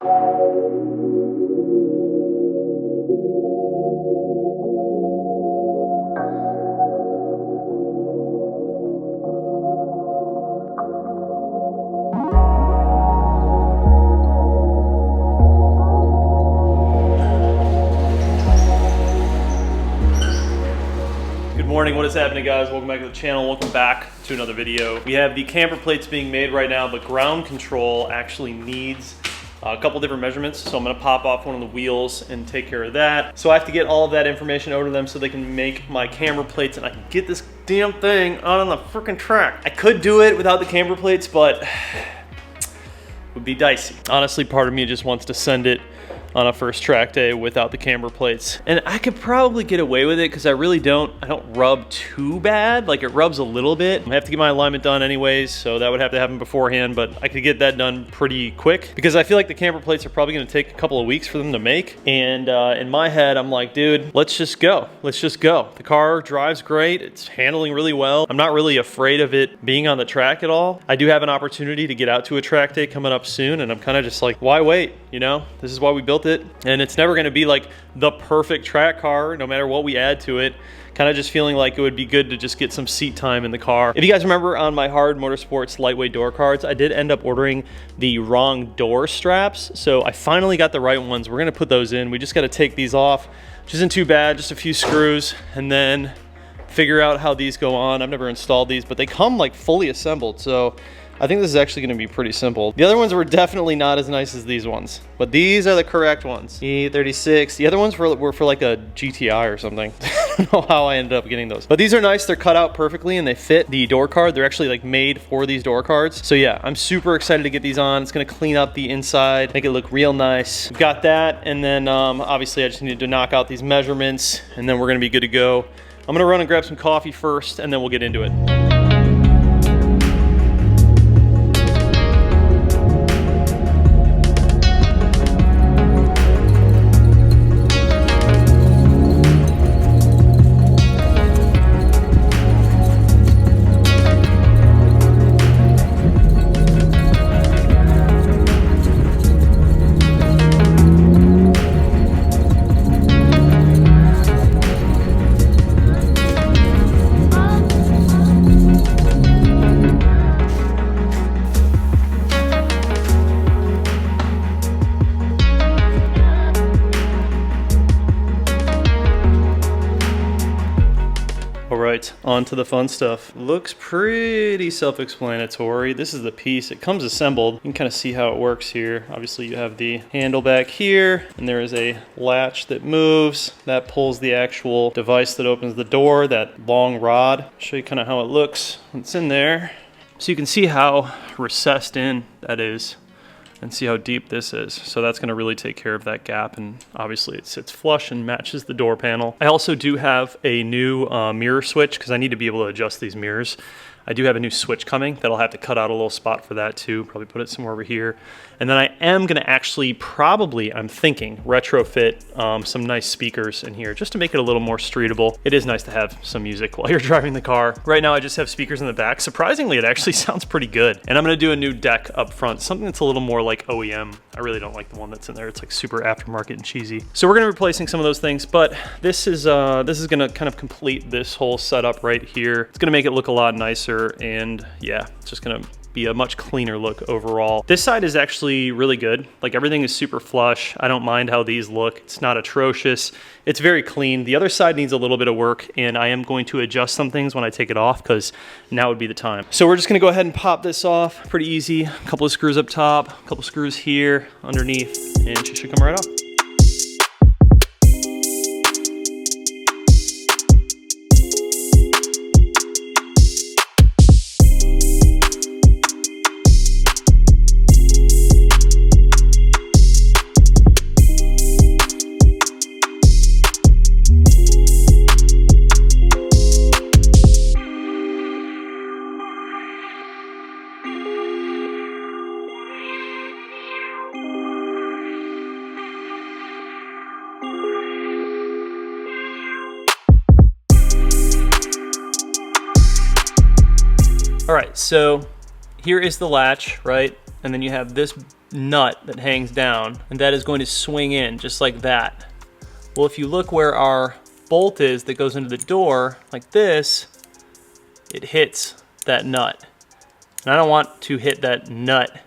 Morning, what is happening, guys? Welcome back to the channel. Welcome back to another video. We have the camber plates being made right now, but ground control actually needs a couple different measurements. So I'm gonna pop off one of the wheels and take care of that. So I have to get all of that information over to them so they can make my camber plates and I can get this damn thing out on the freaking track. I could do it without the camber plates, but it would be dicey. Honestly, part of me just wants to send it on a first track day without the camber plates. And I could probably get away with it because I don't rub too bad. Like, it rubs a little bit. I have to get my alignment done anyways, so that would have to happen beforehand, but I could get that done pretty quick because I feel like the camber plates are probably gonna take a couple of weeks for them to make. And in my head, I'm like, dude, let's just go. Let's just go. The car drives great. It's handling really well. I'm not really afraid of it being on the track at all. I do have an opportunity to get out to a track day coming up soon, and I'm kind of just like, why wait? You know, this is why we built it, and it's never going to be like the perfect track car no matter what we add to it. Kind of just feeling like it would be good to just get some seat time in the car. If you guys remember on my Hard Motorsports lightweight door cards, I did end up ordering the wrong door straps, so I finally got the right ones. We're going to put those in. We just got to take these off, which isn't too bad, just a few screws, and then figure out how these go on. I've never installed these, but they come like fully assembled, so I think this is actually going to be pretty simple. The other ones were definitely not as nice as these ones, but these are the correct ones. E36. The other ones were for like a GTI or something. I don't know how I ended up getting those, but these are nice. They're cut out perfectly and they fit the door card. They're actually like made for these door cards. So yeah, I'm super excited to get these on. It's going to clean up the inside, make it look real nice. We've got that, and then obviously I just need to knock out these measurements, and then we're going to be good to go. I'm going to run and grab some coffee first, and then we'll get into it. Alright, on to the fun stuff. Looks pretty self-explanatory. This is the piece. It comes assembled. You can kind of see how it works here. Obviously you have the handle back here, and there is a latch that moves. That pulls the actual device that opens the door, that long rod. I'll show you kind of how it looks when it's in there. So you can see how recessed in that is, and see how deep this is. So that's gonna really take care of that gap, and obviously it sits flush and matches the door panel. I also do have a new mirror switch because I need to be able to adjust these mirrors. I do have a new switch coming that I'll have to cut out a little spot for that too, probably put it somewhere over here. And then I am gonna actually probably, I'm thinking, retrofit some nice speakers in here just to make it a little more streetable. It is nice to have some music while you're driving the car. Right now I just have speakers in the back. Surprisingly, it actually sounds pretty good. And I'm gonna do a new deck up front, something that's a little more like OEM. I really don't like the one that's in there. It's like super aftermarket and cheesy. So we're gonna be replacing some of those things, but this is gonna kind of complete this whole setup right here. It's gonna make it look a lot nicer, and yeah, it's just gonna be a much cleaner look overall. This side is actually really good. Like, everything is super flush. I don't mind how these look. It's not atrocious. It's very clean. The other side needs a little bit of work, and I am going to adjust some things when I take it off because now would be the time. So we're just gonna go ahead and pop this off. Pretty easy. A couple of screws up top, a couple screws here underneath, and she should come right off. All right, so here is the latch, right? And then you have this nut that hangs down, and that is going to swing in just like that. Well, if you look where our bolt is that goes into the door, like this, it hits that nut. And I don't want to hit that nut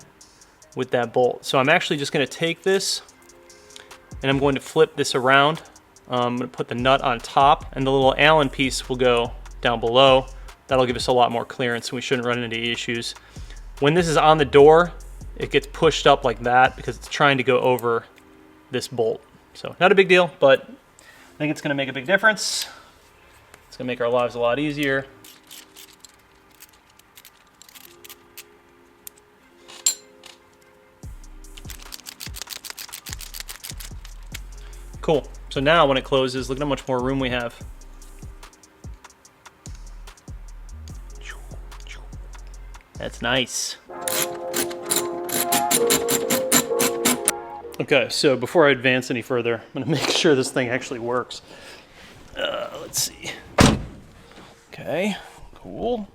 with that bolt. So I'm actually just gonna take this and I'm going to flip this around. I'm gonna put the nut on top and the little Allen piece will go down below. That'll give us a lot more clearance and we shouldn't run into issues. When this is on the door, it gets pushed up like that because it's trying to go over this bolt. So not a big deal, but I think it's gonna make a big difference. It's gonna make our lives a lot easier. Cool. So now when it closes, look at how much more room we have. That's nice. Okay, so before I advance any further, I'm gonna make sure this thing actually works. Let's see. Okay, cool.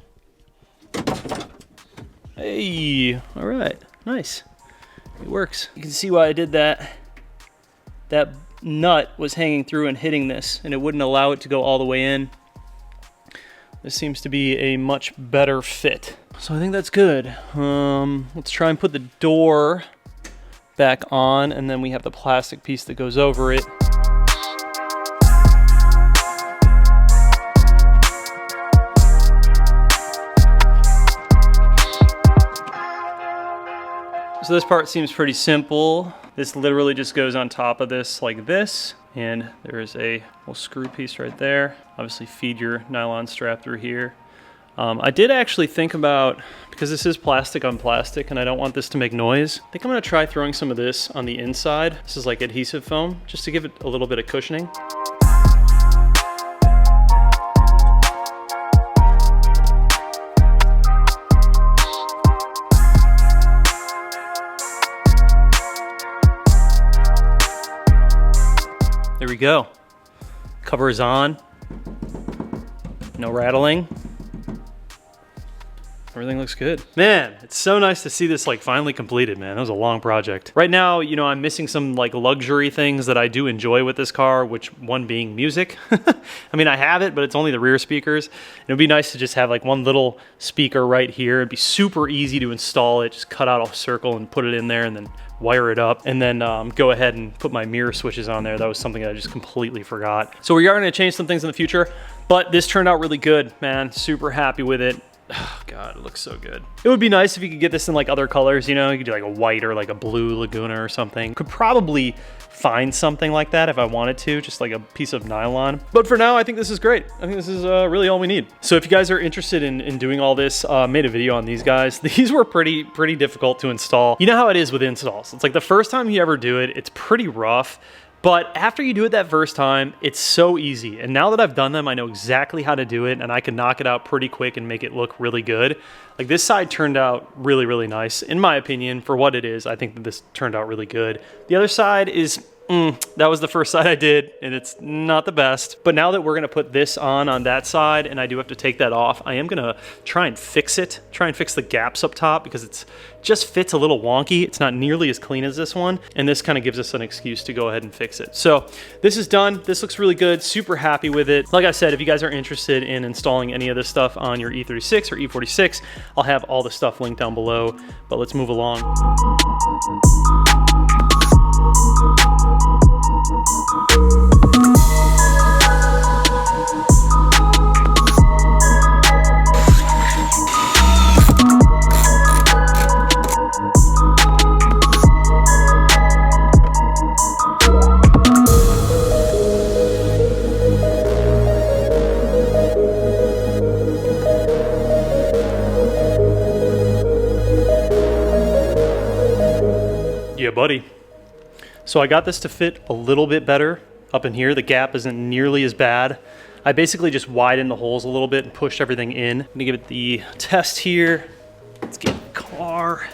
Hey, all right, nice. It works. You can see why I did that. That nut was hanging through and hitting this, and it wouldn't allow it to go all the way in. This seems to be a much better fit. So I think that's good. Let's try and put the door back on, and then we have the plastic piece that goes over it. So this part seems pretty simple. This literally just goes on top of this like this, and there is a little screw piece right there. Obviously feed your nylon strap through here. I did actually think about, because this is plastic on plastic and I don't want this to make noise, I think I'm gonna try throwing some of this on the inside. This is like adhesive foam, just to give it a little bit of cushioning. There we go. Cover is on. No rattling. Everything looks good. Man, it's so nice to see this like finally completed, man. That was a long project. Right now, you know, I'm missing some like luxury things that I do enjoy with this car, which one being music. I mean, I have it, but it's only the rear speakers. It would be nice to just have like one little speaker right here. It'd be super easy to install it. Just cut out a circle and put it in there and then wire it up, and then go ahead and put my mirror switches on there. That was something I just completely forgot. So we are gonna change some things in the future, but this turned out really good, man. Super happy with it. Oh God, it looks so good. It would be nice if you could get this in like other colors, you know, you could do like a white or like a blue Laguna or something. Could probably find something like that if I wanted to, just like a piece of nylon. But for now, I think this is great. I think this is really all we need. So if you guys are interested in doing all this, made a video on these guys. These were pretty difficult to install. You know how it is with installs. It's like the first time you ever do it, it's pretty rough. But after you do it that first time, it's so easy. And now that I've done them, I know exactly how to do it, and I can knock it out pretty quick and make it look really good. Like this side turned out really nice. In my opinion, for what it is, I think that this turned out really good. The other side is, that was the first side I did, and it's not the best. But now that we're gonna put this on that side, and I do have to take that off, I am gonna try and fix it, try and fix the gaps up top, because it's just fits a little wonky. It's not nearly as clean as this one, and this kind of gives us an excuse to go ahead and fix it. So this is done. This looks really good. Super happy with it. Like I said, if you guys are interested in installing any of this stuff on your E36 or E46, I'll have all the stuff linked down below, but let's move along. Yeah, buddy. So I got this to fit a little bit better up in here. The gap isn't nearly as bad. I basically just widened the holes a little bit and pushed everything in. Let me give it the test here. Let's get in the car.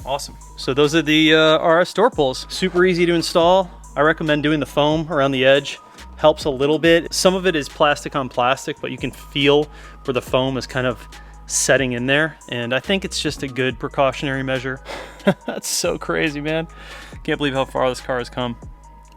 Awesome. So those are the RS door pulls. Super easy to install. I recommend doing the foam around the edge. Helps a little bit. Some of it is plastic on plastic, but you can feel where the foam is kind of setting in there, and I think it's just a good precautionary measure. That's so crazy, man. Can't believe how far this car has come.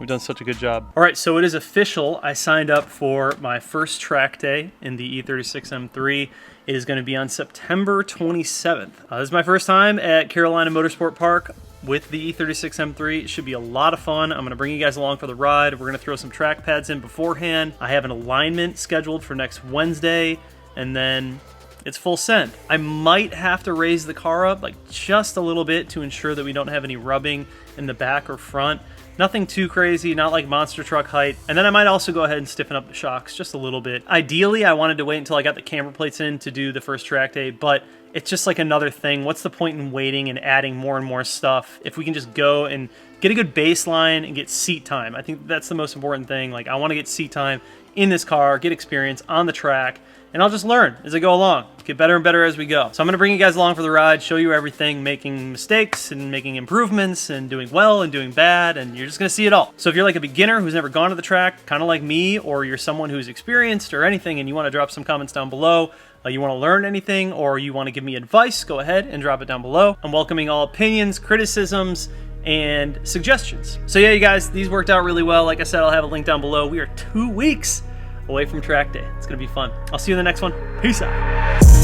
We've done such a good job. All right, so it is official. I signed up for my first track day in the E36 M3. It is going to be on September 27th. This is my first time at Carolina Motorsport Park with the E36 M3. It should be a lot of fun. I'm going to bring you guys along for the ride. We're going to throw some track pads in beforehand. I have an alignment scheduled for next Wednesday, and then it's full send. I might have to raise the car up like just a little bit to ensure that we don't have any rubbing in the back or front. Nothing too crazy, not like monster truck height. And then I might also go ahead and stiffen up the shocks just a little bit. Ideally, I wanted to wait until I got the camber plates in to do the first track day, but it's just like another thing. What's the point in waiting and adding more and more stuff if we can just go and get a good baseline and get seat time? I think that's the most important thing. Like, I want to get seat time in this car, get experience on the track, and I'll just learn as I go along. Get better and better as we go. So I'm going to bring you guys along for the ride, show you everything, making mistakes and making improvements and doing well and doing bad, and you're just going to see it all. So if you're like a beginner who's never gone to the track, kind of like me, or you're someone who's experienced or anything and you want to drop some comments down below, you want to learn anything, or you want to give me advice, go ahead and drop it down below. I'm welcoming all opinions, criticisms, and suggestions. So yeah, you guys, these worked out really well. Like I said, I'll have a link down below. We are 2 weeks away from track day. It's going to be fun. I'll see you in the next one. Peace out.